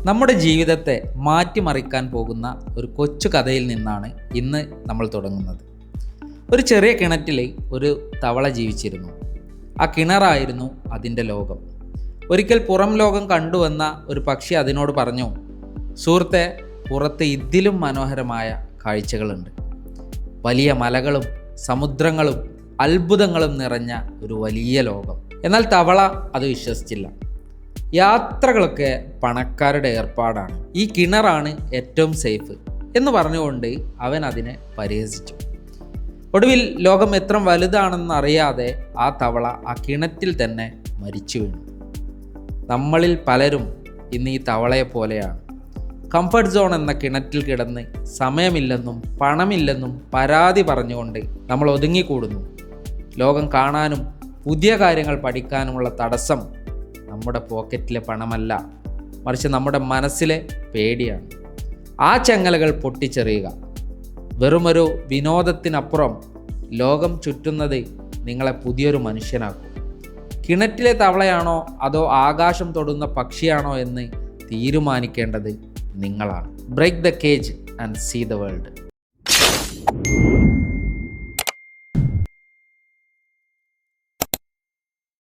നമ്മുടെ ജീവിതത്തെ മാറ്റിമറിക്കാൻ പോകുന്ന ഒരു കൊച്ചു കഥയിൽ നിന്നാണ് ഇന്ന് നമ്മൾ തുടങ്ങുന്നത്. ഒരു ചെറിയ കിണറ്റിൽ ഒരു തവള ജീവിച്ചിരുന്നു. ആ കിണറായിരുന്നു അതിൻ്റെ ലോകം. ഒരിക്കൽ പുറം ലോകം കണ്ടുവന്ന ഒരു പക്ഷി അതിനോട് പറഞ്ഞു, സുഹൃത്തെ, പുറത്ത് ഇതിലും മനോഹരമായ കാഴ്ചകളുണ്ട്. വലിയ മലകളും സമുദ്രങ്ങളും അത്ഭുതങ്ങളും നിറഞ്ഞ ഒരു വലിയ ലോകം. എന്നാൽ തവള അത് വിശ്വസിച്ചില്ല. യാത്രകളൊക്കെ പണക്കാരുടെ ഏർപ്പാടാണ്, ഈ കിണറാണ് ഏറ്റവും സേഫ് എന്ന് പറഞ്ഞുകൊണ്ട് അവൻ അതിനെ പരിഹസിച്ചു. ഒടുവിൽ ലോകം എത്ര വലുതാണെന്ന് അറിയാതെ ആ തവള ആ കിണറ്റിൽ തന്നെ മരിച്ചു വീണു. നമ്മളിൽ പലരും ഇന്ന് ഈ തവളയെ പോലെയാണ്. കംഫർട്ട് സോൺ എന്ന കിണറ്റിൽ കിടന്ന് സമയമില്ലെന്നും പണമില്ലെന്നും പരാതി പറഞ്ഞുകൊണ്ട് നമ്മൾ ഒതുങ്ങിക്കൂടുന്നു. ലോകം കാണാനും പുതിയ കാര്യങ്ങൾ പഠിക്കാനുമുള്ള തടസ്സം നമ്മുടെ പോക്കറ്റിലെ പണമല്ല, മറിച്ച് നമ്മുടെ മനസ്സിലെ പേടിയാണ്. ആ ചങ്ങലകൾ പൊട്ടിച്ചെറിയുക. വെറുമൊരു വിനോദത്തിനപ്പുറം ലോകം ചുറ്റുന്നത് നിങ്ങളെ പുതിയൊരു മനുഷ്യനാക്കും. കിണറ്റിലെ തവളയാണോ അതോ ആകാശം തൊടുന്ന പക്ഷിയാണോ എന്ന് തീരുമാനിക്കേണ്ടത് നിങ്ങളാണ്. Break the cage and see the world.